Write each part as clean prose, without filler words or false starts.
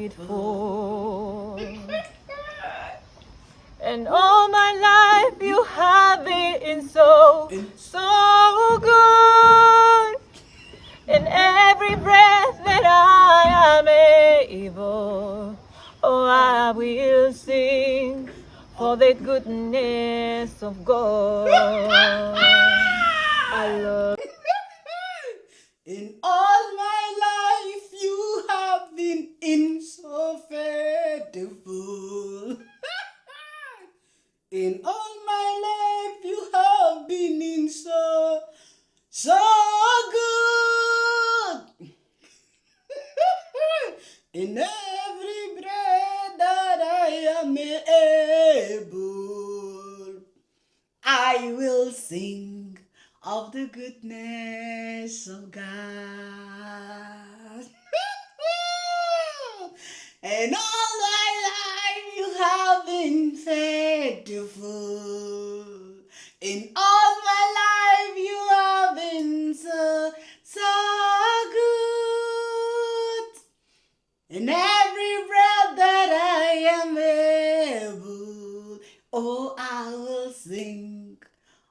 fight for. And all my life you have been so good. In every breath that I am able, oh, I will sing for the goodness of God. I love. In all my life you have been so faithful. In all my life you have been so good. In every breath that I am able, I will sing of the goodness of God. And all my life you have been faithful. In all my life you have been so good. In every breath that I am able, oh, I will sing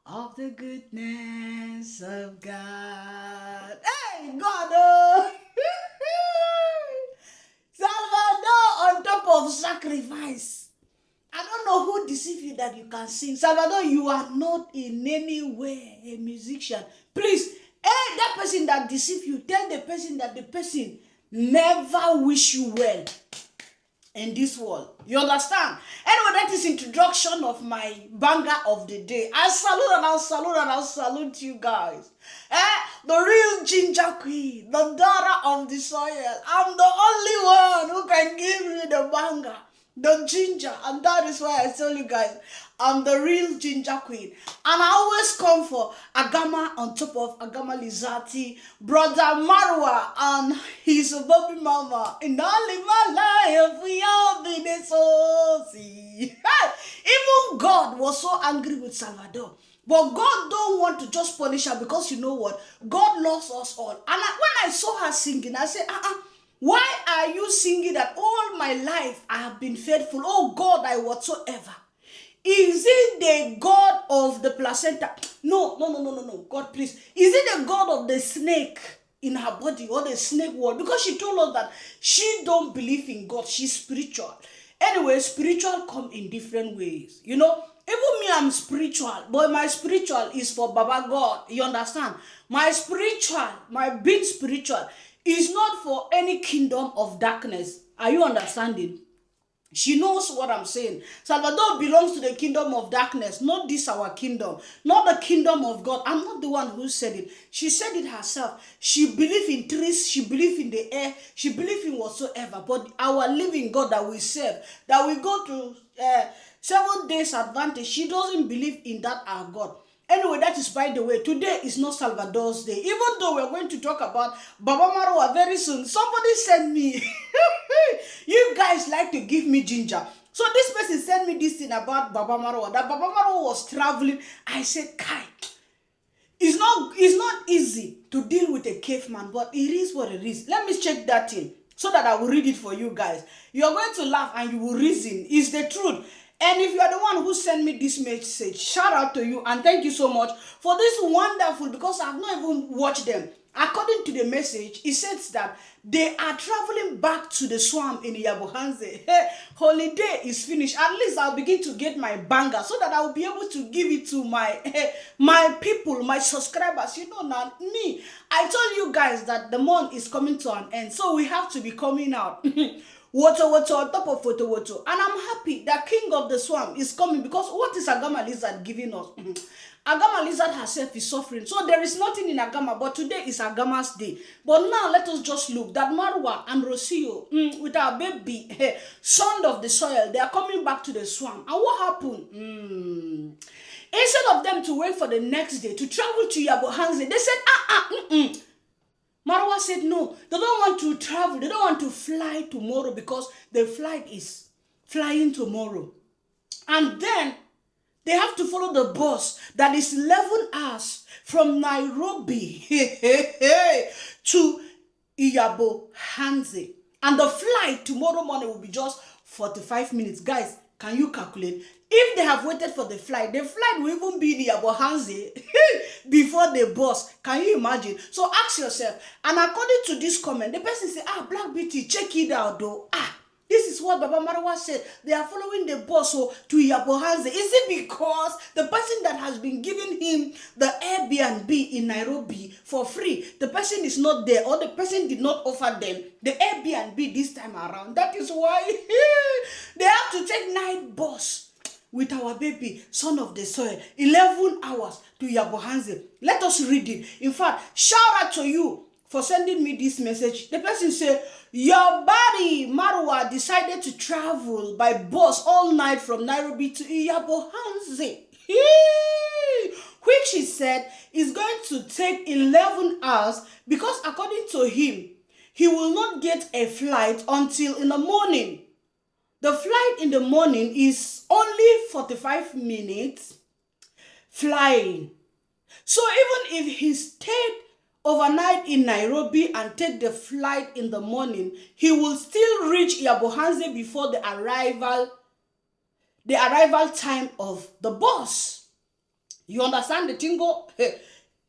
of the goodness of God. Hey, God! Oh. Salvador on top of sacrifice. I don't know who deceived you that you can sing. Salvador, you are not in any way a musician. Please, hey, that person that deceived you, tell the person that the person never wish you well in this world. You understand? Anyway, that is introduction of my banger of the day. I salute and I'll salute and I'll salute you guys. The real ginger queen, the daughter of the soil. I'm the only one who can give you the banger, the ginger, and that is why I tell you guys, I'm the real ginger queen. And I always come for Agama on top of Agama Lizati, brother Marwa and his baby mama. In all in my life, we all been so see. Even God was so angry with Salvador. But God don't want to just punish her because you know what? God loves us all. And when I saw her singing, I said, why are you singing that all my life I have been faithful? Oh God, I whatsoever. Is it the God of the placenta? No. God, please. Is it the God of the snake in her body or the snake world? Because she told us that she don't believe in God. She's spiritual. Anyway, spiritual come in different ways. You know, even me, I'm spiritual. But my spiritual is for Baba God. You understand? My being spiritual is not for any kingdom of darkness. Are you understanding? She knows what I'm saying. Salvador belongs to the kingdom of darkness, not this our kingdom, not the kingdom of God. I'm not the one who said it. She said it herself. She believes in trees, she believes in the air, she believes in whatsoever. But our living God that we serve, that we go to 7 days advantage, she doesn't believe in that our God. Anyway, that is by the way. Today is not Salvador's day. Even though we're going to talk about Baba Marwa very soon. Somebody sent me. You guys like to give me ginger. So this person sent me this thing about Baba Marwa. That Baba Marwa was traveling. I said, Kai, it's not easy to deal with a caveman, but it is what it is. Let me check that thing so that I will read it for you guys. You're going to laugh and you will reason. It's the truth. And if you are the one who sent me this message, shout out to you and thank you so much for this wonderful, because I've not even watched them. According to the message, it says that they are traveling back to the swamp in Yabohanze. Hey, holiday is finished. At least I'll begin to get my banger so that I'll be able to give it to my people, my subscribers. You know, now me, I told you guys that the month is coming to an end, so we have to be coming out. Water on top of water. And I'm happy that King of the Swamp is coming, because what is Agama Lizard giving us? Agama Lizard herself is suffering. So there is nothing in Agama, but today is Agama's day. But now let us just look that Marwa and Rocio, with our baby, son of the soil, they are coming back to the swamp. And what happened? Instead of them to wait for the next day to travel to Yabohanze, they said, Marwa said no, they don't want to travel, they don't want to fly tomorrow because the flight is flying tomorrow. And then they have to follow the bus that is 11 hours from Nairobi to Yabohanze. And the flight tomorrow morning will be just 45 minutes. Guys, can you calculate? If they have waited for the flight will even be in Yabohanze before the bus. Can you imagine? So ask yourself. And according to this comment, the person say, Black Beauty, check it out though. This is what Baba Marwa said. They are following the bus to Yabohanze. Is it because the person that has been giving him the Airbnb in Nairobi for free, the person is not there, or the person did not offer them the Airbnb this time around? That is why they have to take night bus with our baby, son of the soil, 11 hours to Yabohanze. Let us read it. In fact, shout out to you for sending me this message. The person said, your body, Marwa, decided to travel by bus all night from Nairobi to Yabohanze, which he said is going to take 11 hours because according to him, he will not get a flight until in the morning. The flight in the morning is only 45 minutes flying. So even if he stayed overnight in Nairobi and take the flight in the morning, he will still reach Yabohanze before the arrival time of the bus. You understand the tingo?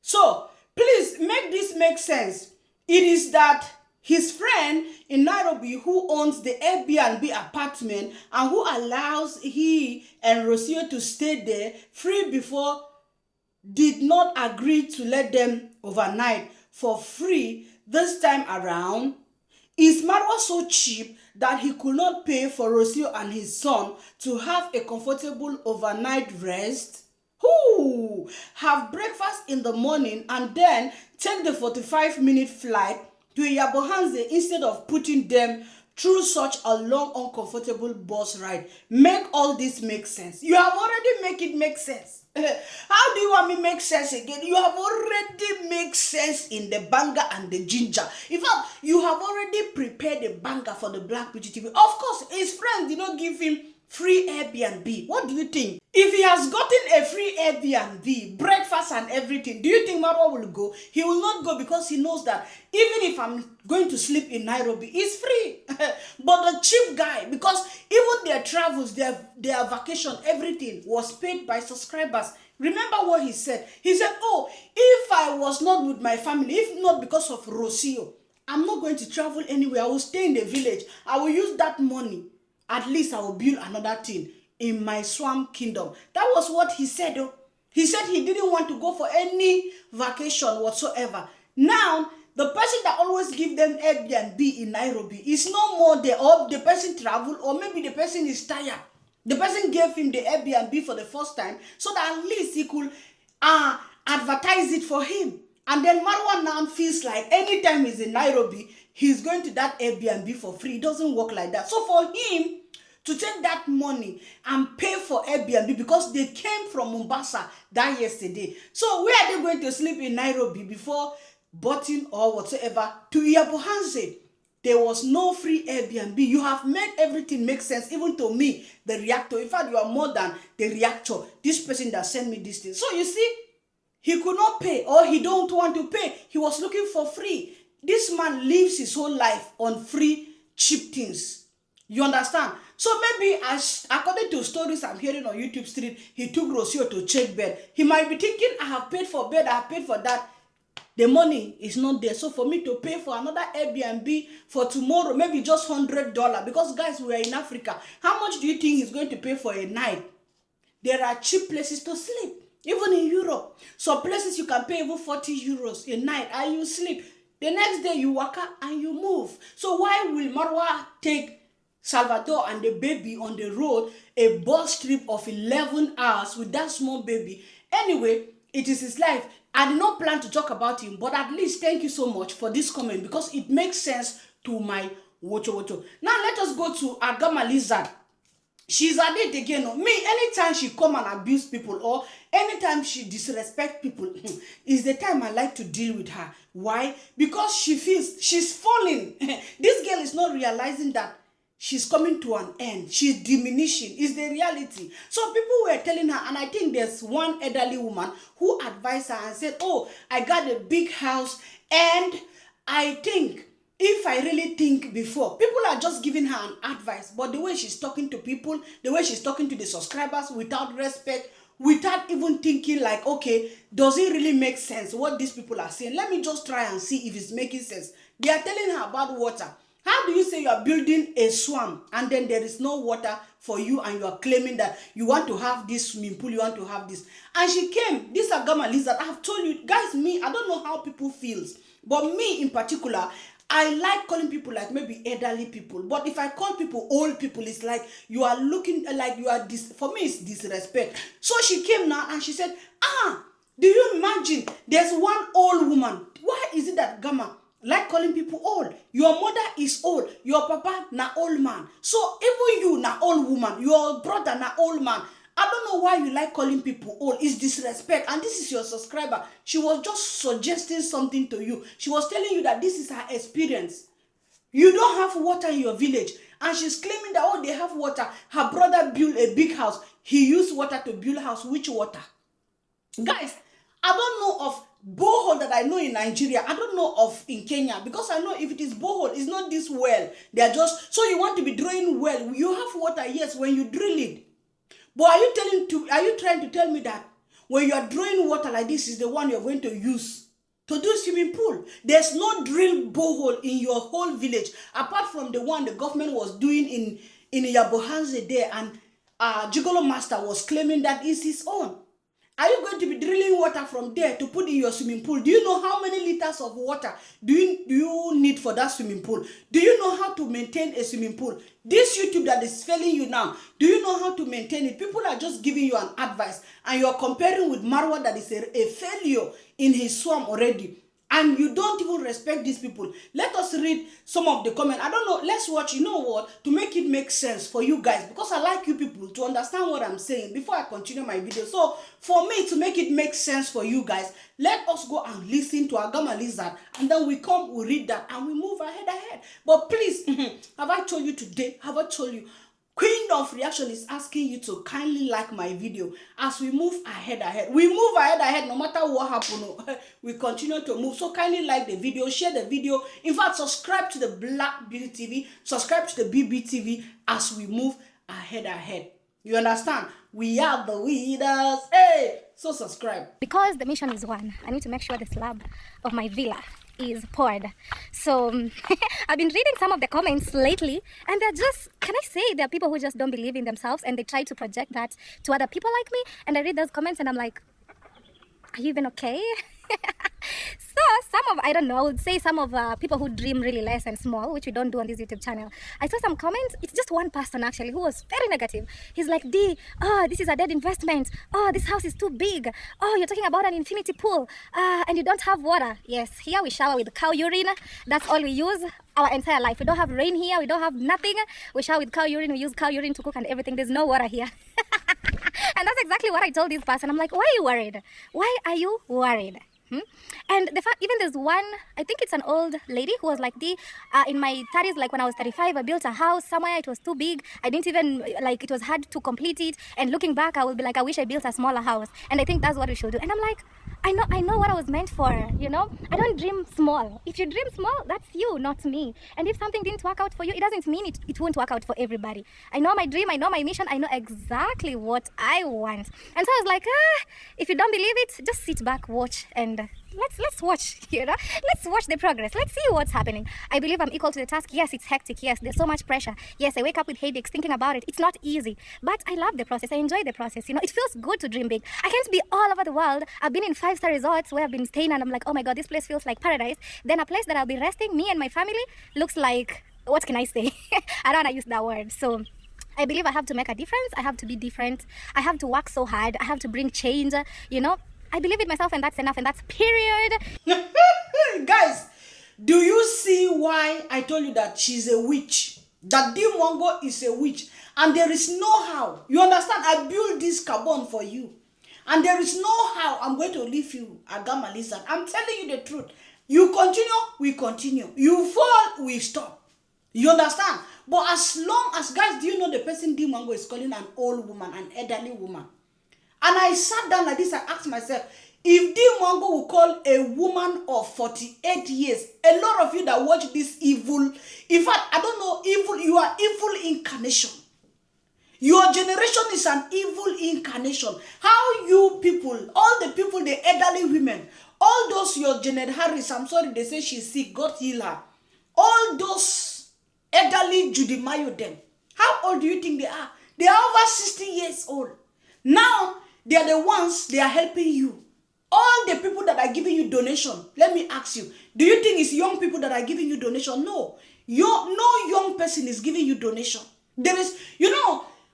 So please make this make sense. It is that his friend in Nairobi who owns the Airbnb apartment and who allows he and Rocio to stay there free before did not agree to let them overnight for free this time around. Is Marwa so cheap that he could not pay for Rocio and his son to have a comfortable overnight rest? Have breakfast in the morning and then take the 45-minute flight to Yabohanze instead of putting them through such a long, uncomfortable bus ride. Make all this make sense. You have already made it make sense. How do you want me to make sense again? You have already made sense in the banger and the ginger. In fact, you have already prepared the banger for the Black Beauty TV. Of course, his friends did not give him free Airbnb. What do you think? If he has gotten a free Airbnb, breakfast and everything, do you think Marwa will go? He will not go because he knows that even if I'm going to sleep in Nairobi, it's free. But the cheap guy, because even their travels, their vacation, everything was paid by subscribers. Remember what he said? He said, if I was not with my family, if not because of Rocio, I'm not going to travel anywhere. I will stay in the village. I will use that money. At least I will build another thing in my swamp kingdom. That was what he said. He said he didn't want to go for any vacation whatsoever. Now, the person that always give them Airbnb in Nairobi is no more there, or the person travel, or maybe the person is tired. The person gave him the Airbnb for the first time so that at least he could advertise it for him. And then Marwa now feels like anytime he's in Nairobi, he's going to that Airbnb for free. It doesn't work like that. So for him to take that money and pay for Airbnb because they came from Mombasa that yesterday. So where are they going to sleep in Nairobi before Botin or whatsoever to Yabohanze? There was no free Airbnb. You have made everything make sense, even to me, the reactor. In fact, you are more than the reactor. This person that sent me this thing. So you see, he could not pay, or he don't want to pay. He was looking for free. This man lives his whole life on free, cheap things. You understand? So maybe, according to stories I'm hearing on YouTube Street, he took Rocio to check bed. He might be thinking, I have paid for bed, I have paid for that. The money is not there. So for me to pay for another Airbnb for tomorrow, maybe just $100. Because guys, we are in Africa. How much do you think he's going to pay for a night? There are cheap places to sleep. Even in Europe, some places you can pay even 40 euros a night and you sleep. The next day you wake up and you move. So why will Marwa take Salvador and the baby on the road, a bus trip of 11 hours with that small baby? Anyway, it is his life. I did not plan to talk about him, but at least thank you so much for this comment because it makes sense to my wocho. Now let us go to Agama Lizard. She's at it again. Me, anytime she come and abuse people or anytime she disrespect people, is the time I like to deal with her. Why? Because she feels she's falling. This girl is not realizing that she's coming to an end. She's diminishing. Is the reality. So people were telling her, and I think there's one elderly woman who advised her and said, I got a big house and I think if I really think before, people are just giving her an advice, but the way she's talking to people, the way she's talking to the subscribers without respect, without even thinking like, okay, does it really make sense what these people are saying? Let me just try and see if it's making sense. They are telling her about water. How do you say you are building a swamp and then there is no water for you and you are claiming that you want to have this swimming pool, you want to have this? And she came, this Agama lizard, I have told you, guys, me, I don't know how people feels, but me in particular, I like calling people like maybe elderly people. But if I call people old people, it's like you are looking like you are for me, it's disrespect. So she came now and she said, do you imagine there's one old woman? Why is it that Gama like calling people old? Your mother is old. Your papa na old man. So even you na old woman. Your brother na old man. I don't know why you like calling people old. It's disrespect. And this is your subscriber. She was just suggesting something to you. She was telling you that this is her experience. You don't have water in your village. And she's claiming that, oh, they have water. Her brother built a big house. He used water to build a house. Which water? Guys, I don't know of borehole that I know in Nigeria. I don't know of in Kenya. Because I know if it is borehole, it's not this well. They are just, so you want to be drilling well. You have water, yes, when you drill it. But are you trying to tell me that when you are drawing water like this is the one you're going to use to do swimming pool? There's no drill borehole in your whole village apart from the one the government was doing in Yabohanze there, and Gigolo Master was claiming that is his own. Are you going to be drilling water from there to put in your swimming pool? Do you know how many liters of water do you need for that swimming pool? Do you know how to maintain a swimming pool? This YouTube that is failing you now, do you know how to maintain it? People are just giving you an advice and you're comparing with Marwa that is a failure in his swamp already. And you don't even respect these people. Let us read some of the comments. I don't know. Let's watch. You know what? To make it make sense for you guys. Because I like you people to understand what I'm saying before I continue my video. So, for me to make it make sense for you guys, let us go and listen to Agama Lizard. And then we read that, and we move ahead. But please, have I told you today? Have I told you? Queen of Reaction is asking you to kindly like my video as we move ahead. We move ahead no matter what happens. We continue to move. So kindly like the video, share the video. In fact, subscribe to the Black Beauty TV, subscribe to the BB TV as we move ahead. You understand? We are the leaders. Hey! So subscribe. Because the mission is one, I need to make sure the slab of my villa is poured. So I've been reading some of the comments lately, and they're just, can I say, there are people who just don't believe in themselves and they try to project that to other people like me. And I read those comments and I'm like, are you even okay? So some of, I don't know, I would say some of people who dream really less and small, which we don't do on this YouTube channel. I saw some comments. It's just one person actually who was very negative. He's like, Dee, oh, this is a dead investment. Oh, this house is too big. Oh, you're talking about an infinity pool and you don't have water. Yes, here we shower with cow urine. That's all we use our entire life. We don't have rain here. We don't have nothing. We shower with cow urine. We use cow urine to cook and everything. There's no water here. And that's exactly what I told this person. I'm like, why are you worried? Why are you worried? And the fact, even there's one, I think it's an old lady who was like, Dee, in my 30s, like when I was 35, I built a house somewhere. It was too big. I didn't even, like, it was hard to complete it. And looking back, I will be like, I wish I built a smaller house. And I think that's what we should do. And I'm like, I know what I was meant for, you know? I don't dream small. If you dream small, that's you, not me. And if something didn't work out for you, it doesn't mean it won't work out for everybody. I know my dream, I know my mission, I know exactly what I want. And so I was like, if you don't believe it, just sit back, watch, and let's watch, you know? Let's watch the progress. Let's see what's happening. I believe I'm equal to the task. Yes, it's hectic. Yes, there's so much pressure. Yes, I wake up with headaches thinking about it. It's not easy, but I love the process. I enjoy the process. You know, it feels good to dream big. I can't be all over the world. I've been in 5-star resorts where I've been staying and I'm like, oh my God, this place feels like paradise. Then a place that I'll be resting, me and my family, looks like, what can I say? I don't want to use that word. So I believe I have to make a difference. I have to be different. I have to work so hard. I have to bring change, you know? I believe in myself, and that's enough, and that's period. Guys, do you see why I told you that she's a witch? That Dee Mwango is a witch. And there is no how. You understand? I built this carbon for you. And there is no how I'm going to leave you, Agama Lizard. I'm telling you the truth. You continue, we continue. You fall, we stop. You understand? But as long as, guys, do you know the person Dee Mwango is calling an old woman, an elderly woman? And I sat down like this and asked myself, If Dee Mwango will call a woman of 48 years, a lot of you that watch this evil, in fact, I don't know, evil, you are evil incarnation. Your generation is an evil incarnation. How you people, all the people, the elderly women, all those your Janet Harris, I'm sorry, they say she's sick, God heal her. All those elderly Judy Mayo them, how old do you think they are? They are over 60 years old. Now, they are the ones, they are helping you. All the people that are giving you donation, let me ask you, do you think it's young people that are giving you donation? No. No young person is giving you donation. There is,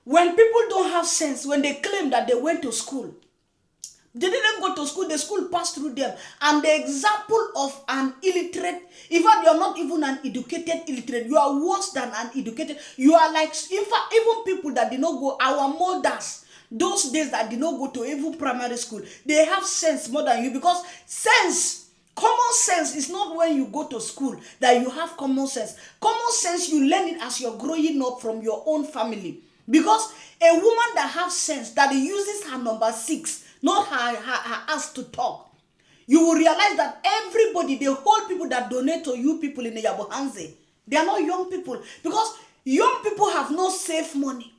when people don't have sense, when they claim that they went to school, they didn't go to school, the school passed through them. And the example of an illiterate, in fact, you're not even an educated illiterate, you are worse than an educated. You are like, in fact, even people that did not go, our mothers, those days that did not go to even primary school, they have sense more than you, because sense, common sense is not when you go to school that you have common sense. Common sense, you learn it as you're growing up from your own family. Because a woman that has sense, that uses her number 6, not her ass to talk, you will realize that everybody, the whole people that donate to you people in the Yabohanze, they are not young people. Because young people have no safe money.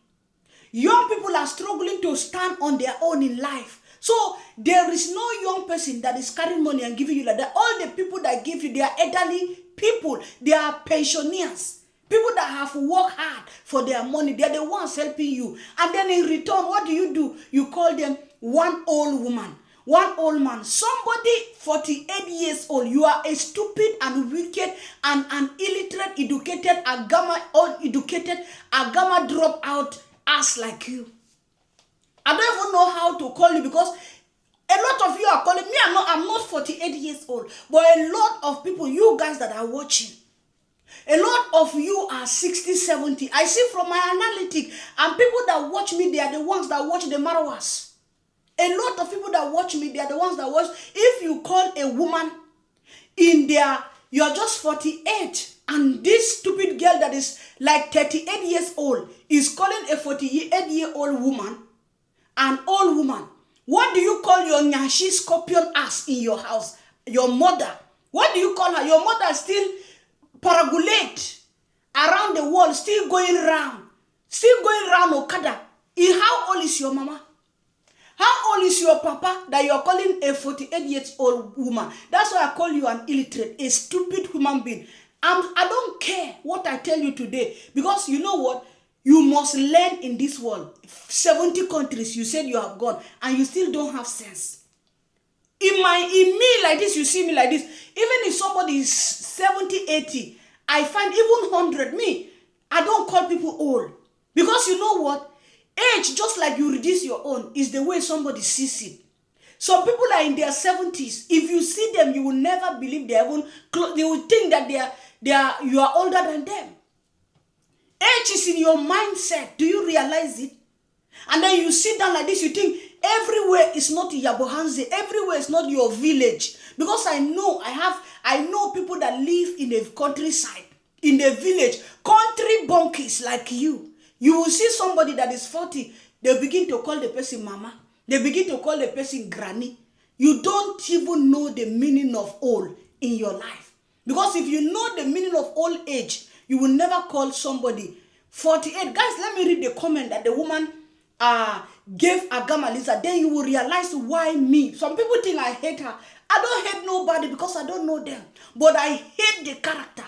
Young people are struggling to stand on their own in life. So there is no young person that is carrying money and giving you like that. All the people that give you, they are elderly people. They are pensioners. People that have worked hard for their money, they are the ones helping you. And then in return, what do? You call them one old woman, one old man. Somebody 48 years old, you are a stupid and wicked and an illiterate, educated, uneducated, agama dropout ass like you. I don't even know how to call you, because a lot of you are calling me. I'm not 48 years old, but a lot of people, you guys that are watching, a lot of you are 60, 70. I see from my analytics, and people that watch me, they are the ones that watch the Marwas. A lot of people that watch me, they are the ones that watch. If you call a woman you're just 48, and this stupid girl that is like 38 years old is calling a 48-year-old woman an old woman. What do you call your nyashi scorpion ass in your house? Your mother. What do you call her? Your mother still paragulate around the world, still going around Okada. How old is your mama? How old is your papa that you're calling a 48-year-old woman? That's why I call you an illiterate, a stupid human being. I don't care what I tell you today, because you know what? You must learn in this world. 70 countries you said you have gone, and you still don't have sense. In me like this, you see me like this. Even if somebody is 70, 80, I find even 100, me, I don't call people old. Because you know what? Age, just like you reduce your own, is the way somebody sees it. Some people are in their 70s. If you see them, you will never believe they will think that you are older than them. Age is in your mindset. Do you realize it? And then you sit down like this, you think everywhere is not Yabohanze, everywhere is not your village. Because I know people that live in the countryside, in the village, country bunkies like you. You will see somebody that is 40, they begin to call the person mama. They begin to call the person granny. You don't even know the meaning of old in your life. Because if you know the meaning of old age, you will never call somebody 48. Guys, let me read the comment that the woman gave Agama Lisa. Then you will realize why me. Some people think I hate her. I don't hate nobody because I don't know them. But I hate the character.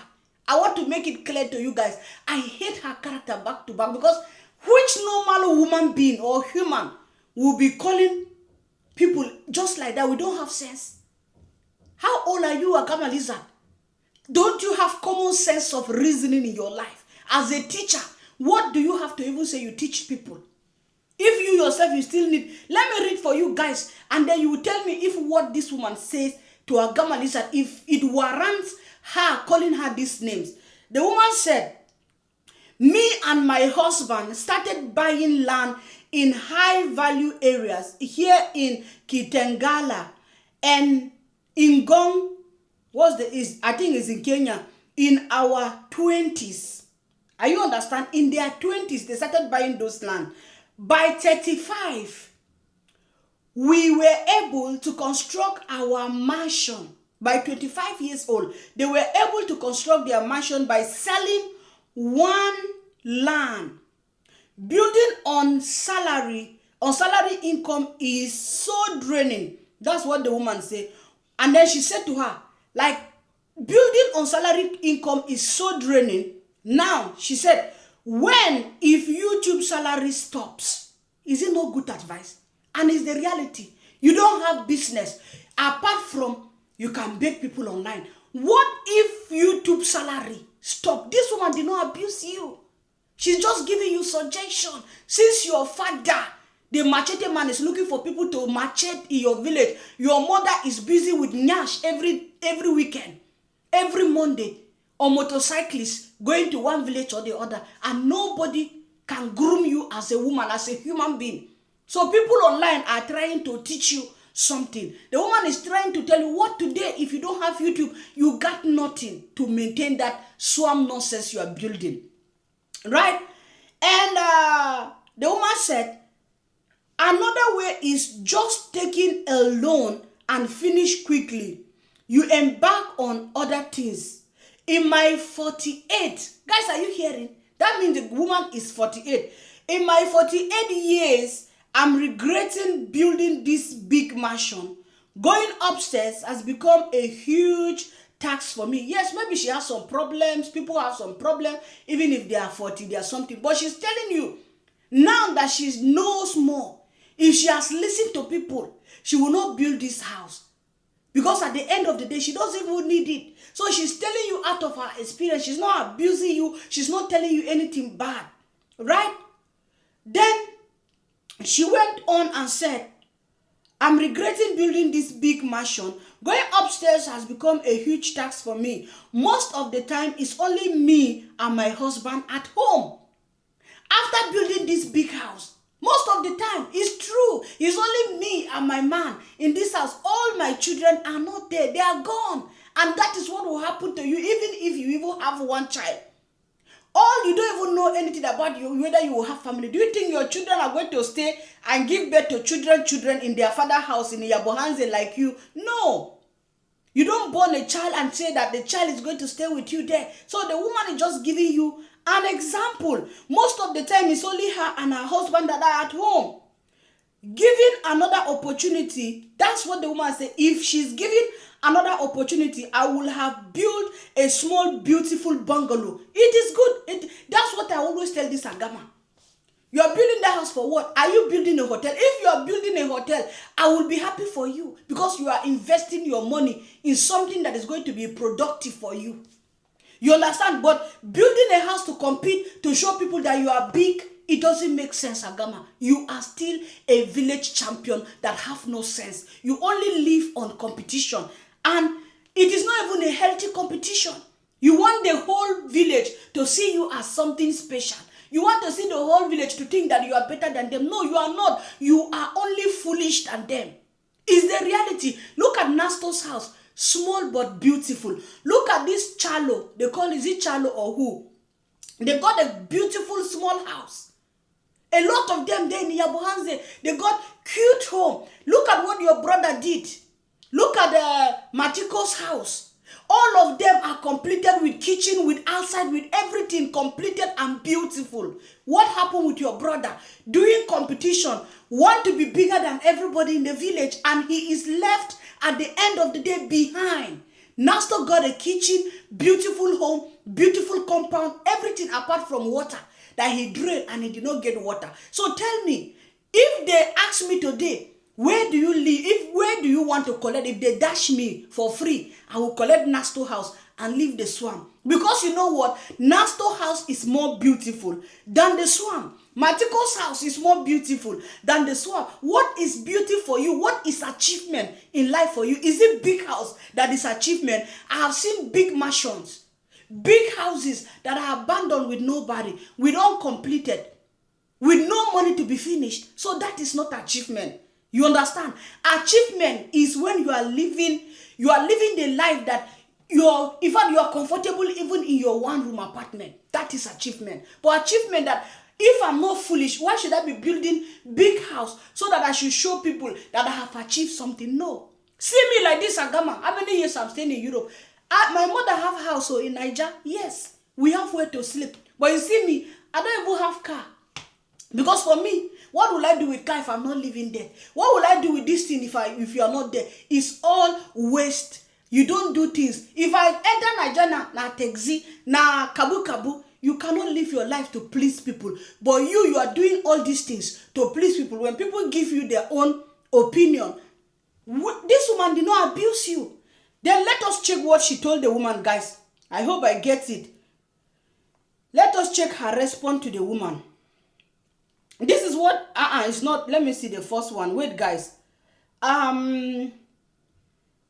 I want to make it clear to you guys. I hate her character back to back, because which normal woman being or human will be calling people just like that? We don't have sense. How old are you, Agama Lisa? Don't you have common sense of reasoning in your life? As a teacher, what do you have to even say you teach people? If you yourself, you still need, let me read for you guys, and then you will tell me if what this woman says to Agama Lisa, if it warrants her calling her these names. The woman said, me and my husband started buying land in high value areas here in Kitengala and Ingong, I think it's in Kenya, in our 20s. Are you understand? In their 20s, they started buying those land. By 35, we were able to construct our mansion by 25 years old. They were able to construct their mansion by selling one land. Building on salary income is so draining. That's what the woman said. And then she said to her, like, building on salary income is so draining. Now, she said, if YouTube salary stops, is it no good advice? And it's the reality. You don't have business. Apart from, you can beg people online. What if YouTube salary stop? This woman did not abuse you. She's just giving you suggestion. Since your father, the machete man, is looking for people to machete in your village, your mother is busy with nyash every weekend, every Monday, or motorcyclists going to one village or the other, and nobody can groom you as a woman, as a human being. So people online are trying to teach you something. The woman is trying to tell you what today, if you don't have YouTube, you got nothing to maintain that swamp nonsense you are building. Right? And the woman said, another way is just taking a loan and finish quickly. You embark on other things. In my 48, guys, are you hearing? That means the woman is 48. In my 48 years, I'm regretting building this big mansion. Going upstairs has become a huge tax for me. Yes, maybe she has some problems. People have some problems. Even if they are 40, they are something. But she's telling you, now that she knows more, if she has listened to people, she will not build this house. Because at the end of the day, she doesn't even need it. So she's telling you out of her experience. She's not abusing you. She's not telling you anything bad. Right? Then she went on and said, I'm regretting building this big mansion. Going upstairs has become a huge tax for me. Most of the time, it's only me and my husband at home. After building this big house, most of the time, it's true. It's only me and my man in this house. All my children are not there. They are gone. And that is what will happen to you, even if you even have one child. All you don't even know anything about you, whether you will have family. Do you think your children are going to stay and give birth to children in their father's house in Yabohanze like you? No. You don't born a child and say that the child is going to stay with you there. So the woman is just giving you an example. Most of the time, it's only her and her husband that are at home. Giving another opportunity, that's what the woman said. If she's giving another opportunity, I will have built a small, beautiful bungalow. It is good. That's what I always tell this Agama. You are building the house for what? Are you building a hotel? If you are building a hotel, I will be happy for you because you are investing your money in something that is going to be productive for you. You understand? But building a house to compete, to show people that you are big, it doesn't make sense, Agama. You are still a village champion that have no sense. You only live on competition. And it is not even a healthy competition. You want the whole village to see you as something special. You want to see the whole village to think that you are better than them. No, you are not. You are only foolish than them. It's the reality. Look at Nasto's house. Small but beautiful. Look at this Chalo. They call, is it Chalo or who? They got a beautiful small house. A lot of them there in Yabohanze, they got cute home. Look at what your brother did. Look at Matiko's house. All of them are completed with kitchen, with outside, with everything completed and beautiful. What happened with your brother? Doing competition, want to be bigger than everybody in the village, and he is left at the end of the day behind. Nasto got a kitchen, beautiful home, beautiful compound, everything apart from water that he drilled and he did not get water. So tell me, if they ask me today, where do you live? Where do you want to collect? If they dash me for free, I will collect Nasto house and leave the swamp. Because you know what? Nasto house is more beautiful than the swamp. Matiko's house is more beautiful than the swamp. What is beauty for you? What is achievement in life for you? Is it big house that is achievement? I have seen big mansions, big houses that are abandoned with nobody, with uncompleted, with no money to be finished. So that is not achievement. You understand? Achievement is when you are living the life that in fact, you are comfortable even in your one-room apartment. That is achievement. But achievement that If I'm not foolish, why should I be building big house so that I should show people that I have achieved something? No. See me like this, Agama. How many years I'm staying in Europe? My mother have a house in Niger. Yes, we have where to sleep. But you see me, I don't even have car. Because for me, what will I do with car if I'm not living there? What will I do with this thing if you are not there? It's all waste. You don't do things. If I enter Nigeria, na taxi, na kabu, you cannot live your life to please people. But you are doing all these things to please people. When people give you their own opinion, this woman did not abuse you. Then let us check what she told the woman, guys. I hope I get it. Let us check her response to the woman. This is what, it's not, let me see the first one. Wait, guys. I'm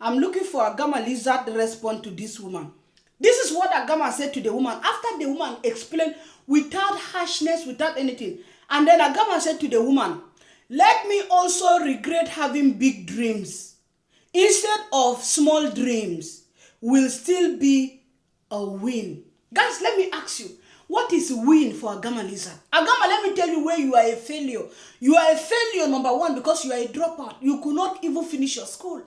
looking for Agama Lizard response to this woman. This is what Agama said to the woman. After the woman explained without harshness, without anything. And then Agama said to the woman, let me also regret having big dreams. Instead of small dreams will still be a win. Guys, let me ask you, what is win for Agama Lizard? Agama, let me tell you where you are a failure. You are a failure, number one, because you are a dropout. You could not even finish your school.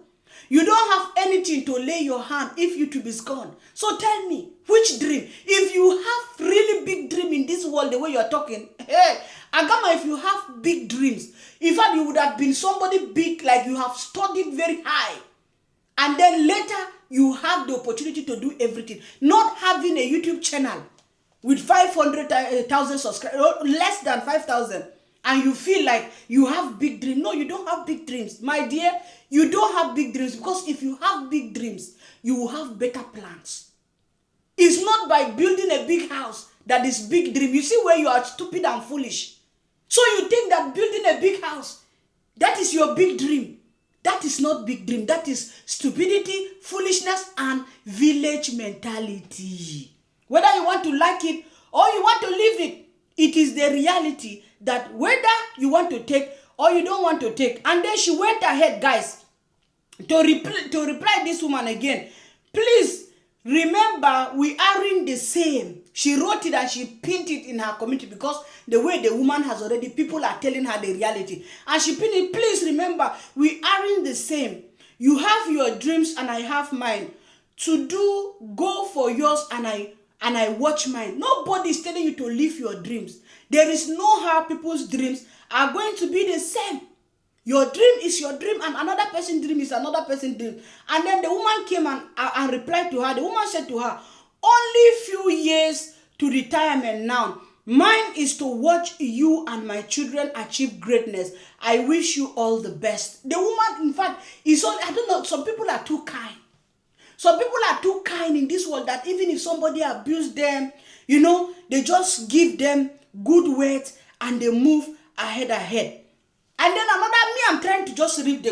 You don't have anything to lay your hand if YouTube is gone. So tell me, which dream? If you have really big dream in this world, the way you are talking, hey, Agama, if you have big dreams, in fact, you would have been somebody big, like you have studied very high. And then later, you have the opportunity to do everything. Not having a YouTube channel with 500,000 subscribers, less than 5,000. And you feel like you have big dreams. No, you don't have big dreams. My dear, you don't have big dreams, because if you have big dreams, you will have better plans. It's not by building a big house that is big dream. You see where you are stupid and foolish. So you think that building a big house, that is your big dream. That is not big dream. That is stupidity, foolishness, and village mentality. Whether you want to like it or you want to leave it, it is the reality that whether you want to take or you don't want to take. And then she went ahead, guys, to reply this woman again. Please remember, we aren't the same. She wrote it and she pinned it in her community, because the way the woman has already, people are telling her the reality. And she pinned it, please remember, we aren't the same. You have your dreams and I have mine. To do, go for yours and I watch mine. Nobody is telling you to live your dreams. There is no how people's dreams are going to be the same. Your dream is your dream and another person's dream is another person's dream. And then the woman came and replied to her. The woman said to her, only few years to retirement now. Mine is to watch you and my children achieve greatness. I wish you all the best. The woman, in fact, is all, I don't know, some people are too kind. Some people are too kind in this world that even if somebody abused them, you know, they just give them good words and they move ahead. And then another, I'm trying to just read the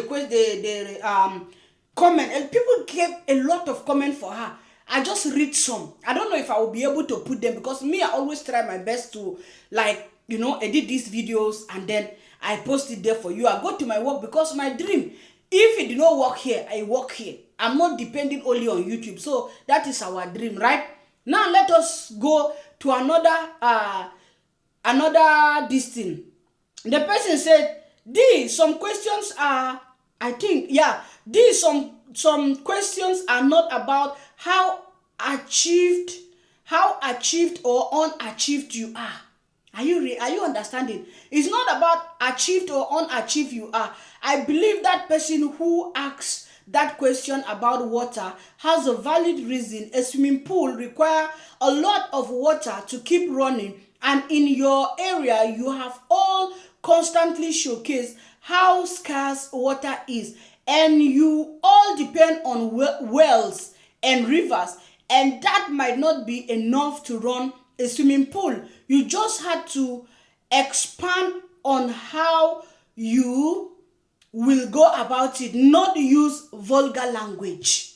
comment, and people gave a lot of comment for her. I just read some. I don't know if I will be able to put them, because me, I always try my best to, like, you know, edit these videos and then I post it there for you. I go to my work, because my dream, if it did not work here, I work here. I'm not depending only on YouTube. So that is our dream, right? Now let us go to another this thing. The person said, Dee, some questions are, I think, yeah, Dee, some questions are not about how achieved or unachieved you are. Are you understanding? It's not about achieved or unachieved you are. I believe that person who asks that question about water has a valid reason. A swimming pool requires a lot of water to keep running, and in your area you have all constantly showcased how scarce water is, and you all depend on wells and rivers, and that might not be enough to run a swimming pool. You just had to expand on how you will go about it, not use vulgar language.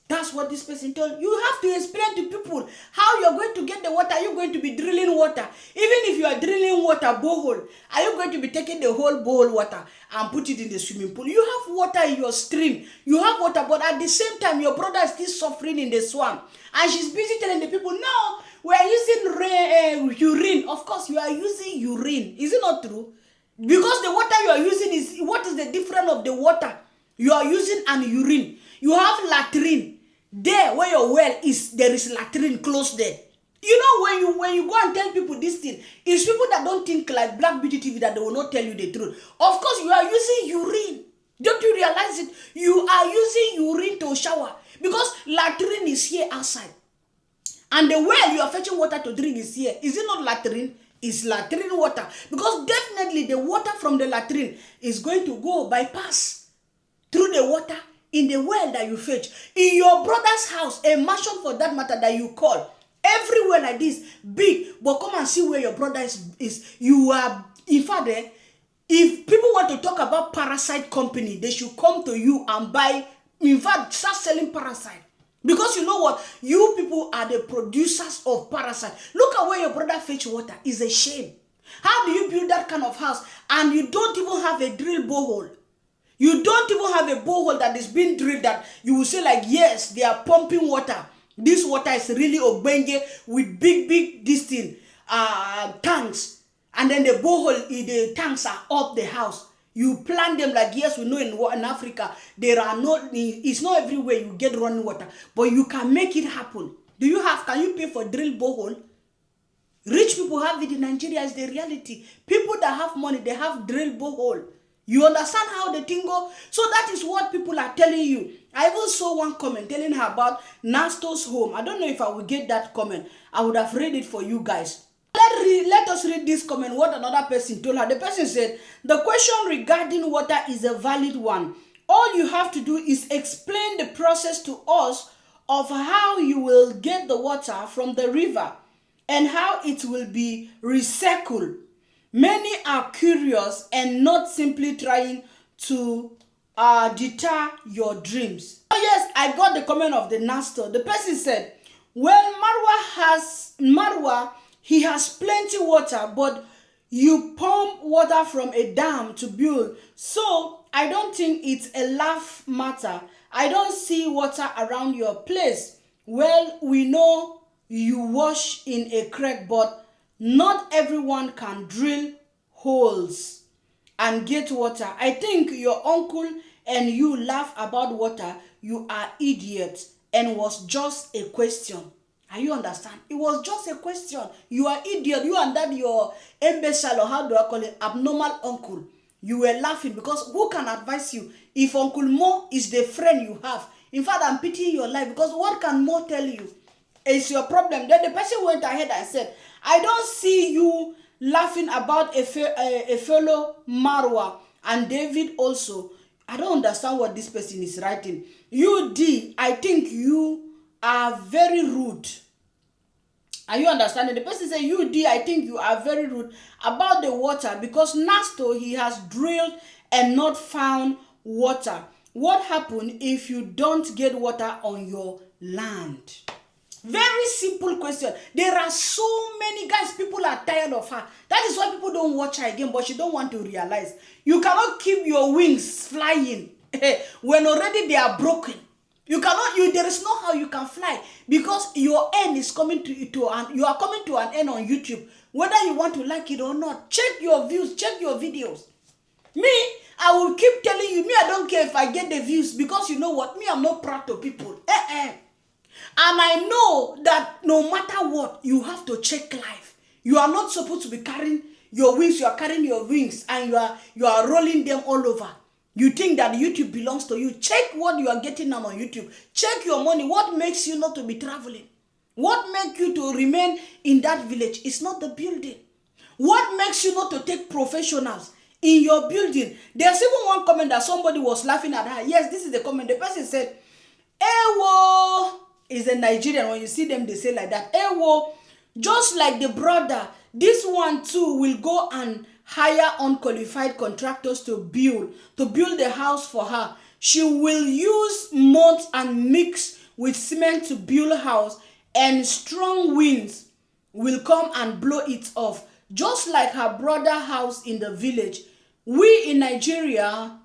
That's what this person told. You have to explain to people how you're going to get the water. Are you going to be drilling water? Even if you are drilling water borehole, are you going to be taking the whole bowl water and put it in the swimming pool? You have water in your stream. You have water, but at the same time, your brother is still suffering in the swamp. And she's busy telling the people, no, we are using urine of course, you are using urine. Is it not true? Because the water you are using is, what is the difference of the water you are using and urine? You have latrine. There where your well is, there is latrine close there. You know, when you go and tell people this thing, it's people that don't think like Black Beauty TV that they will not tell you the truth. Of course, you are using urine. Don't you realize it? You are using urine to shower because latrine is here outside. And the well you are fetching water to drink is here. Is it not latrine? It's latrine water. Because definitely the water from the latrine is going to go bypass through the water in the well that you fetch. In your brother's house, a mansion for that matter that you call, everywhere like this, big, but come and see where your brother is. You are, in fact, if people want to talk about parasite company, they should come to you and buy, in fact, start selling parasite. Because you know what? You people are the producers of parasite. Look at where your brother fetch water. It's a shame. How do you build that kind of house and you don't even have a drill borehole? You don't even have a borehole that is being drilled that you will say like, yes, they are pumping water. This water is really ogbenge with big this thing, tanks. And then the borehole, the tanks are up the house. You plant them like, yes, we know in Africa, there are no, it's not everywhere you get running water, but you can make it happen. Can you pay for drill borehole? Rich people have it in Nigeria, is the reality. People that have money, they have drill borehole. You understand how the thing go? So that is what people are telling you. I even saw one comment telling her about Nasto's home. I don't know if I will get that comment. I would have read it for you guys. Let us read this comment, what another person told her. The person said, the question regarding water is a valid one. All you have to do is explain the process to us of how you will get the water from the river and how it will be recycled. Many are curious and not simply trying to deter your dreams. Oh yes, I got the comment of the Nastor. The person said, well, Marwa, he has plenty water, but you pump water from a dam to build. So I don't think it's a laugh matter. I don't see water around your place. Well, we know you wash in a creek, but not everyone can drill holes and get water. I think your uncle and you laugh about water. You are idiots and was just a question. Are you understand? It was just a question. You are idiot. You and that your imbecile, or how do I call it, abnormal uncle. You were laughing because who can advise you if Uncle Mo is the friend you have? In fact, I'm pitying your life because what can Mo tell you? It's your problem. Then the person went ahead and said, I don't see you laughing about a fellow Marwa and David also. I don't understand what this person is writing. You, D, I think you are very rude. Are you understanding? The person said, you, D, I think you are very rude about the water because Nasto, he has drilled and not found water. What happens if you don't get water on your land? Very simple question. There are so many guys, people are tired of her. That is why people don't watch her again, but she don't want to realize. You cannot keep your wings flying when already they are broken. You cannot, there is no how you can fly because your end is coming you are coming to an end on YouTube. Whether you want to like it or not, check your views, check your videos. Me, I will keep telling you, I don't care if I get the views because you know what, I'm not proud of people. And I know that no matter what, you have to check life. You are not supposed to be carrying your wings, you are carrying your wings and you are rolling them all over. You think that YouTube belongs to you. Check what you are getting now on YouTube. Check your money. What makes you not to be traveling? What makes you to remain in that village? It's not the building. What makes you not to take professionals in your building? There's even one comment that somebody was laughing at her. Yes, this is the comment. The person said, Ewo is a Nigerian. When you see them, they say like that. Ewo, just like the brother, this one too will go and hire unqualified contractors to build the house for her. She will use mud and mix with cement to build a house, and strong winds will come and blow it off. Just like her brother's house in the village, we in Nigeria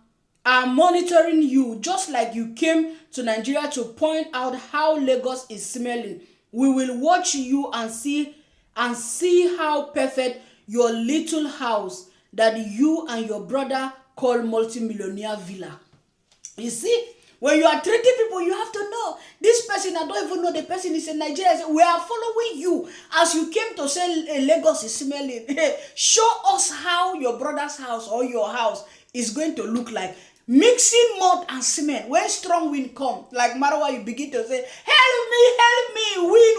are monitoring you, just like you came to Nigeria to point out how Lagos is smelling. We will watch you and see and see how perfect your little house that you and your brother call multi-millionaire villa. You see, when you are treating people, you have to know this person. I don't even know the person is in Nigeria. Say, we are following you as you came to say Lagos is smelling. Show us how your brother's house or your house is going to look like. Mixing mud and cement. When strong wind come, like Marwa, you begin to say, help me,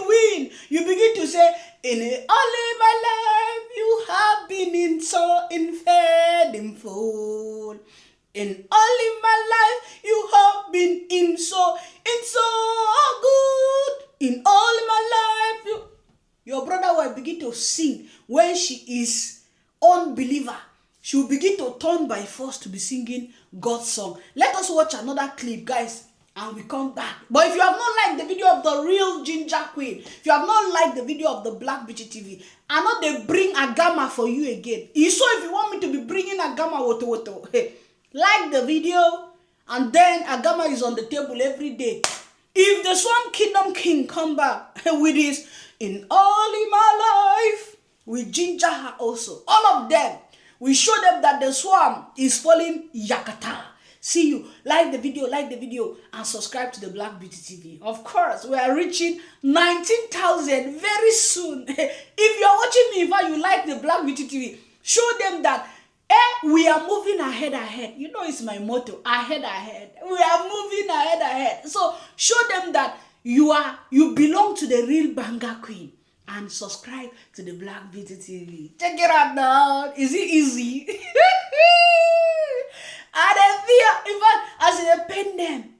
win. You begin to say, in all my life you have been in so fed in food. In all in my life, you have been in so good. In all my life, your brother will begin to sing. When she is unbeliever, she will begin to turn by force to be singing God's song. Let us watch another clip, guys, and we come back. But if you have not liked the video of the real Ginger Queen, if you have not liked the video of the Black Beauty TV, I know they bring Agama for you again. So if you want me to be bringing Agama woto, hey, like the video, and then Agama is on the table every day. If the Swamp Kingdom King come back with his in all in my life, we ginger her also. All of them, we show them that the swamp is falling yakata. See you. Like the video, and subscribe to the Black Beauty TV. Of course, we are reaching 19,000 very soon. If you are watching me, if you like the Black Beauty TV, show them that we are moving ahead. You know it's my motto, ahead. We are moving ahead. So show them that you belong to the real Banga Queen. And subscribe to the Black Beauty TV. Check it out now. Is it easy? And then fear, in fact, as a pen them.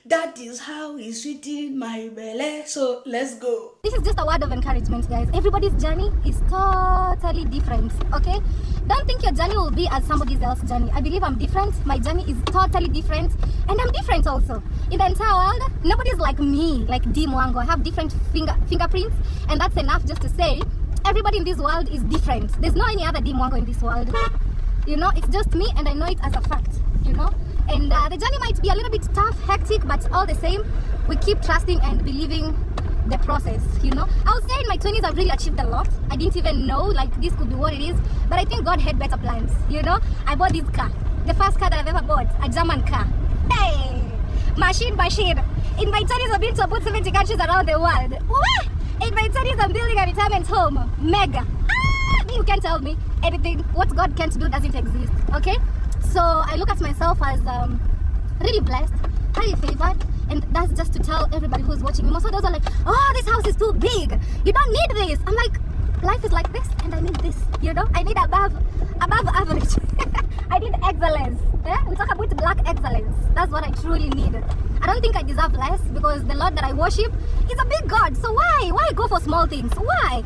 That is how it's written my belly. So let's go. This is just a word of encouragement, guys. Everybody's journey is totally different, okay? Don't think your journey will be as somebody else's journey. I believe I'm different. My journey is totally different. And I'm different also. In the entire world, nobody's like me, like Dee Mwango. I have different fingerprints. And that's enough just to say, everybody in this world is different. There's no any other Dee Mwango in this world. You know, it's just me, and I know it as a fact, you know? And the journey might be a little bit tough, hectic, but all the same, we keep trusting and believing the process, you know. I would say in my 20s, I've really achieved a lot. I didn't even know, like, this could be what it is. But I think God had better plans, you know. I bought this car. The first car that I've ever bought, a German car. Hey! Machine. In my 20s, I've been to about 70 countries around the world. What? In my 20s, I'm building a retirement home. Mega. You can't tell me anything. What God can't do doesn't exist, okay? So I look at myself as really blessed, highly favored, and that's just to tell everybody who's watching me. Most of those are like, oh, this house is too big. You don't need this. I'm like, life is like this, and I need this. You know, I need above average. I need excellence. We talk about black excellence. That's what I truly need. I don't think I deserve less because the Lord that I worship is a big God. So why go for small things? Why?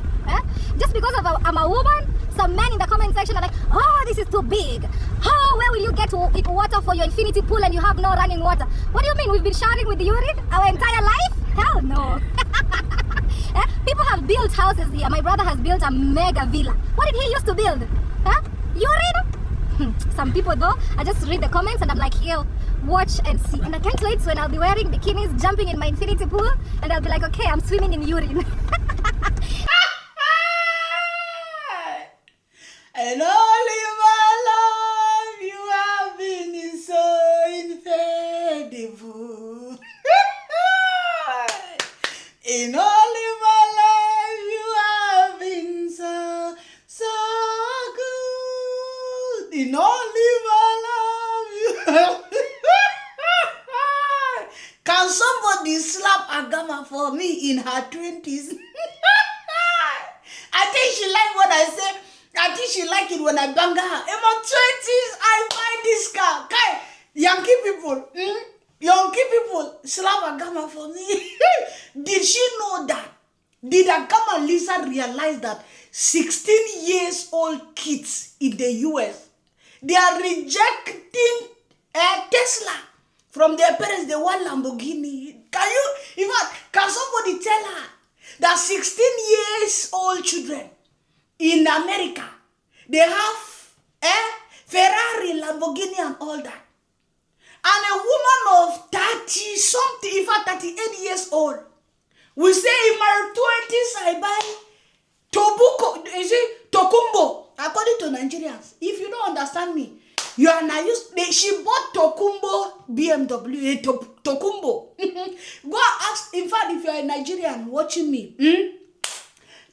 Just because I'm a woman? Some men in the comment section are like, oh, this is too big. Oh, where will you get water for your infinity pool and you have no running water? What do you mean? We've been showering with urine our entire life? Hell no. People have built houses here. My brother has built a mega villa. What did he used to build? Urine? Some people though, I just read the comments and I'm like, here, watch and see. And I can't wait when I'll be wearing bikinis, jumping in my infinity pool, and I'll be like, okay, I'm swimming in urine. And all in my life you have been so incredible. In all in my life you have been so good. In all in my life you have Can somebody slap Agama for me in her 20s? I think she like what I say. I think she like it when I bang her. In my 20s, I buy this car. Okay, Yankee people, slap Agama for me. Did she know that? Did Agama Lisa realize that 16 years old kids in the US, they are rejecting Tesla from their parents? They want Lamborghini. Can somebody tell her that 16 years old children in America, they have Ferrari, Lamborghini, and all that. And a woman of 30 something, in fact 38 years old, we say in my 20s I buy Nigerians, if you don't understand me, you are now used. She bought Tokumbo BMW, Tokumbo. Go ask, in fact, if you are a Nigerian watching me,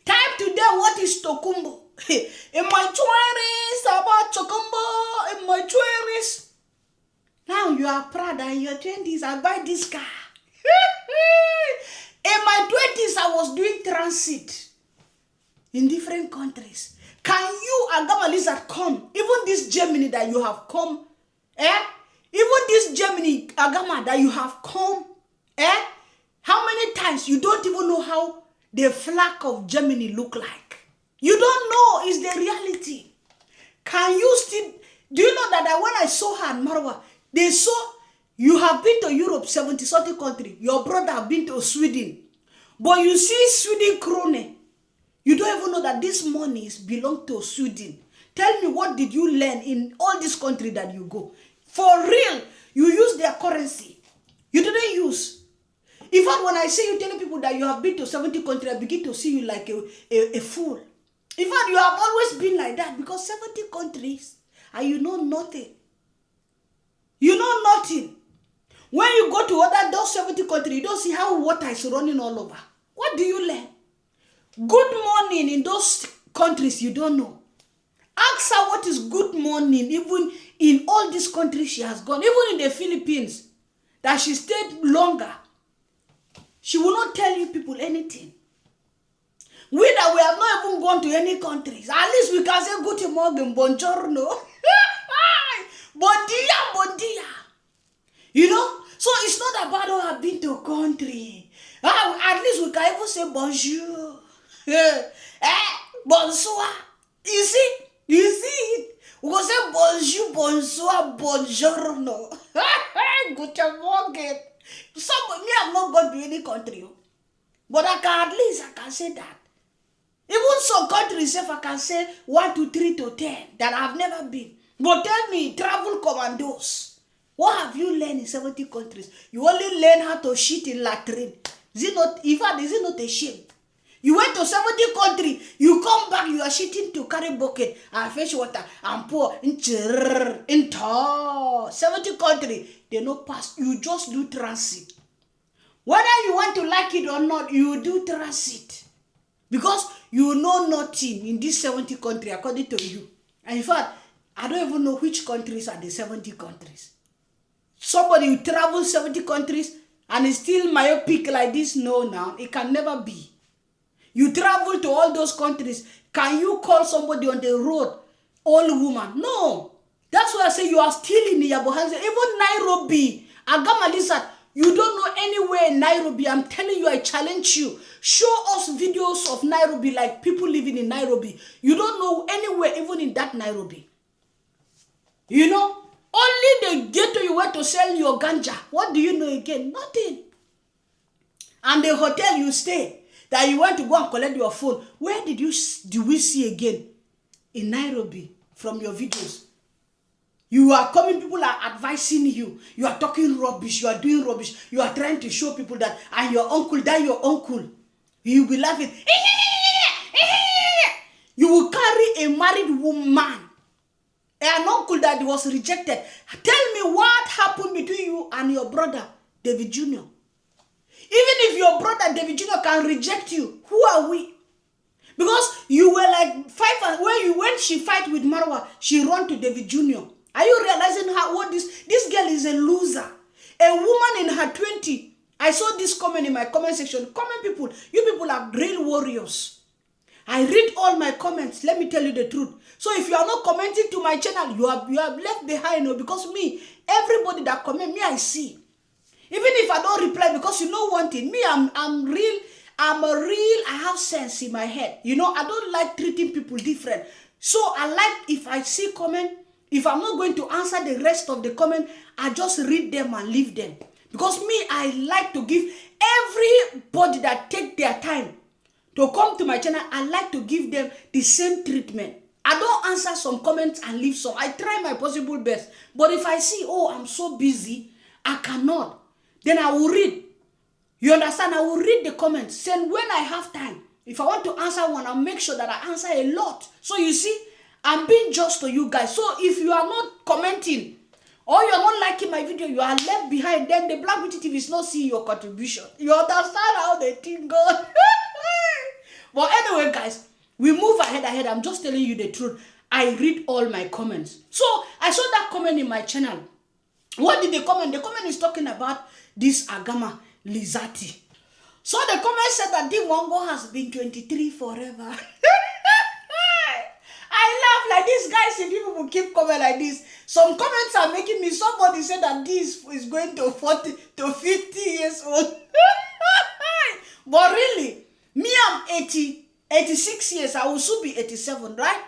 type to them what is Tokumbo. In my 20s, about Tokumbo, in my 20s. Now you are proud that in your 20s, I buy this car. In my 20s, I was doing transit in different countries. Can you, Agama Lizard, come? Even this Germany that you have come, even this Germany, Agama, that you have come, how many times you don't even know how the flag of Germany look like? You don't know, it's the reality. Can you still, do you know that when I saw her and Marwa, they saw, you have been to Europe, 70-something country, your brother have been to Sweden, but you see Sweden krone, you don't even know that this money belongs to Sweden. Tell me, what did you learn in all this country that you go? For real, you use their currency. You didn't use. In fact, when I say you telling people that you have been to 70 countries, I begin to see you like a fool. In fact, you have always been like that because 70 countries and you know nothing. You know nothing. When you go to those 70 countries, you don't see how water is running all over. What do you learn? Good morning in those countries you don't know. Ask her what is good morning even in all these countries she has gone. Even in the Philippines, that she stayed longer. She will not tell you people anything. We that we have not even gone to any countries. At least we can say good morning, buongiorno. Bon dia, bon dia. You know? So it's not about how I've been to a country. At least we can even say bonjour. Bonsoir. You see it. We can say bonjour, bonsoir, buongiorno. Good morning. Me, I'm not going to any country. But at least I can say that. Even some countries, if I can say 1 to 3 to 10 that I've never been. But tell me, travel commandos, what have you learned in 70 countries? You only learn how to shit in latrine. Is it not a shame? You went to 70 countries, you come back, you are shitting to carry bucket and fetch water and pour in 70 countries. They no pass. You just do transit. Whether you want to like it or not, you do transit. Because you know nothing in this 70 countries according to you. And in fact, I don't even know which countries are the 70 countries. Somebody who travels 70 countries and is still myopic like this, no, now, it can never be. You travel to all those countries. Can you call somebody on the road, old woman? No. That's why I say you are still in Yabohanze. Even Nairobi, Agama Lizard, you don't know anywhere in Nairobi. I'm telling you, I challenge you. Show us videos of Nairobi, like people living in Nairobi. You don't know anywhere, even in that Nairobi. You know, only the ghetto you went to sell your ganja. What do you know again? Nothing. And the hotel you stay, that you want to go and collect your phone, where do we see again? In Nairobi, from your videos. You are coming, people are advising you. You are talking rubbish, you are doing rubbish. You are trying to show people that, and your uncle, that your uncle. You will be laughing. You will carry a married woman, an uncle that was rejected. Tell me what happened between you and your brother, David Jr. Even if your brother, David Jr. can reject you, who are we? Because you were like when she fight with Marwa, she run to David Jr. Are you realizing what this girl is a loser? A woman in her 20s. I saw this comment in my comment section. Comment people, you people are real warriors. I read all my comments. Let me tell you the truth. So if you are not commenting to my channel, you are left behind. Because me, everybody that comment, me I see. Even if I don't reply, because you know one thing, me I'm real. I have sense in my head. You know, I don't like treating people different. So I like, if I see comment, if I'm not going to answer the rest of the comment, I just read them and leave them. Because me, I like to give everybody that take their time to come to my channel, I like to give them the same treatment. I don't answer some comments and leave some. I try my possible best. But if I see, oh, I'm so busy, I cannot, then I will read. You understand? I will read the comments. Then when I have time, if I want to answer one, I'll make sure that I answer a lot. So you see, I'm being just to you guys. So if you are not commenting or you're not liking my video, you are left behind. Then the Black Beauty TV is not seeing your contribution. You understand how the thing goes? But anyway, guys, we move ahead. I'm just telling you the truth. I read all my comments. So I saw that comment in my channel. What did they comment? The comment is talking about this Agama Lizati. So the comment said that Dee Mwango has been 23 forever. I laugh like this, guys. If people will keep comment like this, some comments are making me. Somebody said that this is going to 40 to 50 years old. But really, me, I'm 86 years. I will soon be 87, right?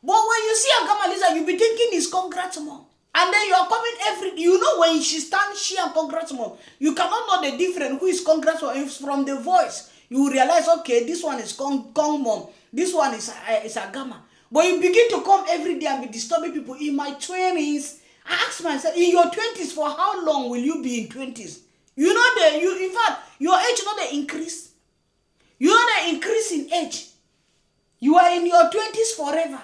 But when you see Agama Lizard, you'll be thinking it's congrats mom. And then you're coming you know when she stands, she and congrats mom. You cannot know the difference who is congrats mom. If from the voice, you will realize, okay, this one is Kong mom. This one is Agama. But you begin to come every day and be disturbing people. In my 20s, I ask myself, in your 20s, for how long will you be in 20s? You know in fact, your age, you know the increase. You know the increase in age. You are in your 20s forever.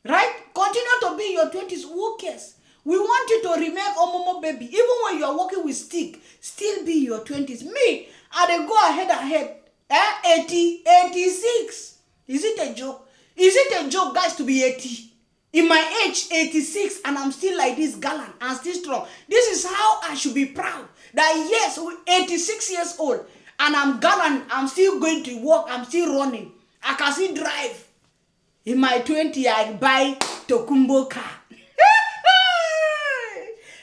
Right? Continue to be in your 20s. Who cares? We want you to remain Omomo baby. Even when you are working with stick, still be in your 20s. Me, I dey go ahead. 86. Is it a joke? Is it a joke, guys, to be 80? In my age, 86, and I'm still like this gallant and still strong. This is how I should be proud. That yes, 86 years old, and I'm gallant, I'm still going to work, I'm still running. I can still drive. In my 20, I buy Tokumbo car.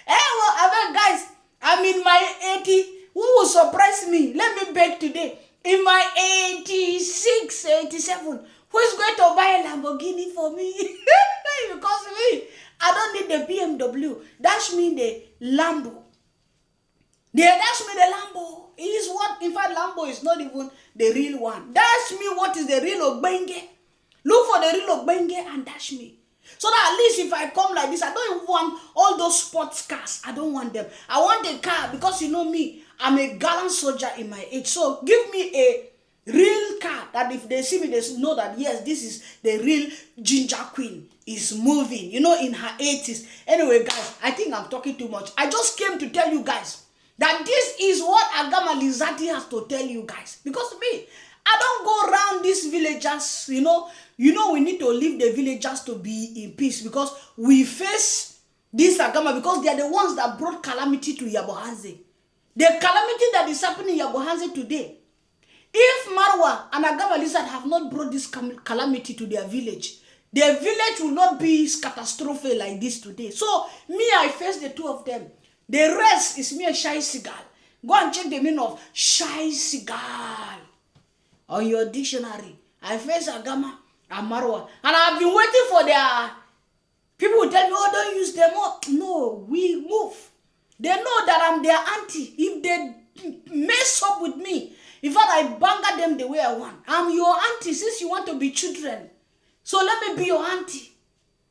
Well, I mean, guys, I'm in my 80. Who will surprise me? Let me beg today. In my 86, 87, who is going to buy a Lamborghini for me? Because me, I don't need the BMW. Dash me the Lambo. Dash me the Lambo. It is what, in fact, Lambo is not even the real one. Dash me what is the real Ogbenge. Look for the real Ogbenge and dash me. So that at least if I come like this, I don't even want all those sports cars. I don't want them. I want a car because you know me, I'm a gallant soldier in my age. So give me a real car that if they see me, they know that yes, this is the real ginger queen is moving, you know, in her 80s. Anyway, guys, I think I'm talking too much. I just came to tell you guys that this is what Agama Lizati has to tell you guys. Because me, I don't go around these villagers, you know, we need to leave the villagers to be in peace because we face this Agama because they are the ones that brought calamity to Yabohanze. The calamity that is happening in Yabohanze today. If Marwa and Agama Lizard have not brought this calamity to their village will not be catastrophic like this today. So, me, I face the two of them. The rest is me a shy seagull. Go and check the meaning of shy seagull on your dictionary. I face Agama and Marwa. And I've been waiting for their... People will tell me, oh, don't use them up. No, we move. They know that I'm their auntie. If they mess up with me, in fact, I banga them the way I want. I'm your auntie since you want to be children. So let me be your auntie.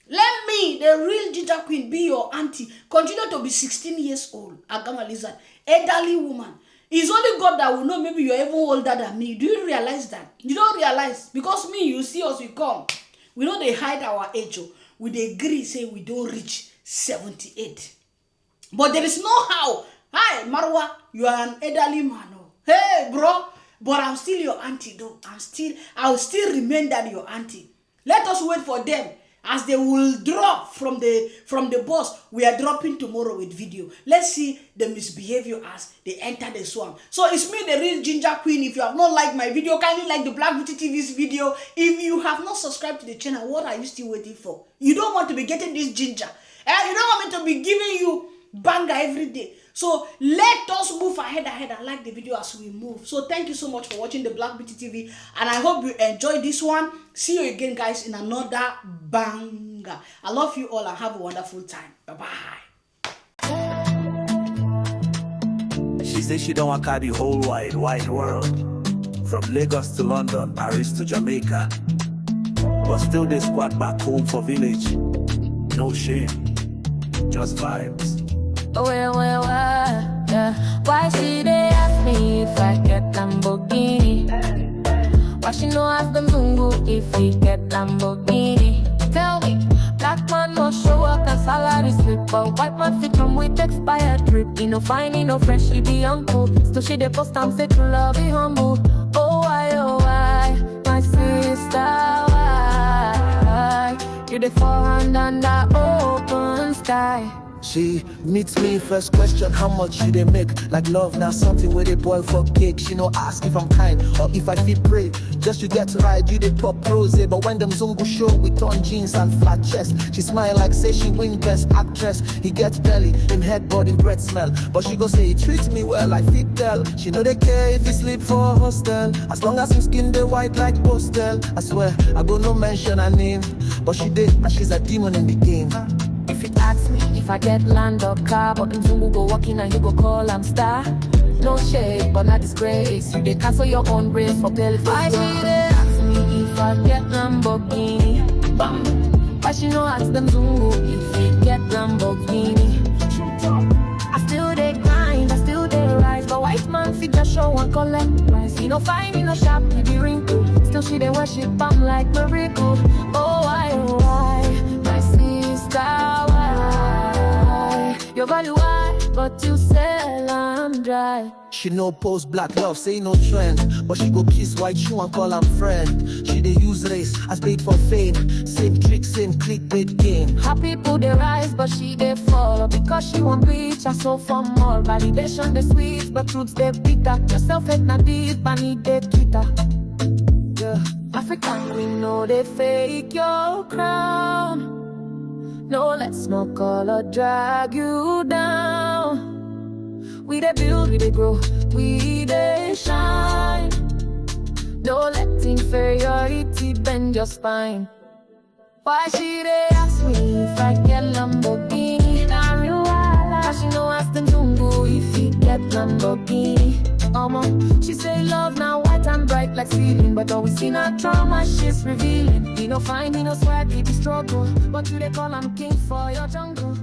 Let me, the real ginger queen, be your auntie. Continue to be 16 years old. Agama Lizard. Elderly woman. It's only God that will know maybe you're even older than me. Do you realize that? You don't realize. Because me, you see us, we come. We know they hide our age. We agree, say we don't reach 78. But there is no how. Hi, Marwa, you are an elderly man. Hey, bro, but I'm still your auntie, though. I'll still remain that your auntie. Let us wait for them as they will drop from the bus. We are dropping tomorrow with video. Let's see the misbehavior as they enter the swamp. So it's me, the real ginger queen. If you have not liked my video, kindly like the Black Beauty TV's video. If you have not subscribed to the channel, what are you still waiting for? You don't want to be getting this ginger. You don't want me to be giving you banger every day. So let us move ahead and like the video as we move. So thank you so much for watching the Black Beauty TV, and I hope you enjoyed this one. See you again, guys, in another banger. I love you all and have a wonderful time. Bye-bye. She says she don't want to carry the whole wide world, from Lagos to London, Paris to Jamaica, but still they squat back home for village. No shame, just vibes. Yeah. Why she they ask me if I get Lamborghini? Why she know I've been Mungu if he get Lamborghini? Tell me Black man no show up and salary slip, but white man fit come with expired drip. He no fine, he no fresh, he be uncle. Still she dey post and say to love, be humble. Oh why, my sister, why you dey forehand under open sky? She meets me first question, how much you they make? Like love now something where they boil for cake. She no ask if I'm kind or if I feel brave. Just you get to ride, you they pop rose. But when them zungu show with torn jeans and flat chest, she smile like say she win best actress. He gets belly, in head, body, breath smell. But she go say he treats me well, I fit tell. She know they care if he sleep for a hostel, as long as him skin they white like postel. I swear, I go no mention her name, but she did, and she's a demon in the game. If you ask me if I get land or car, but Mzungu go walking and you go call I'm star. No shade, but not disgrace. You dey cancel your own race for belly for I she dey ask me if I get Lamborghini. Bam. Why she no ask them Zungu if you get Lamborghini? I still dey grind, I still dey rise, but white man fit just show and collect price. He no fine, he no sharp, he be wrinkle. Still she dey worship I'm like miracle. Oh why, my sister, why? Your value why, but you sell I'm dry. She no post black love, say no trend, but she go kiss white shoe and call him friend. She dey use race as bait for fame, same trick, same clickbait game. Her people they rise, but she they fall, because she won't reach her soul for more. Validation they sweet, but truths they bitter. Yourself hate na deep, and need they Twitter. Yeah. African we know they fake your crown. No, let's not call or drag you down. We dey build, we dey grow, we dey shine. Don't let inferiority bend your spine. Why she dey ask me if I get Lamborghini? Cause she know ask them Zungu if he get Lamborghini. She say love now white and bright like ceiling, but always seen her trauma, she's revealing. He no find, he no sweat, he be struggle, but you they call him king for your jungle.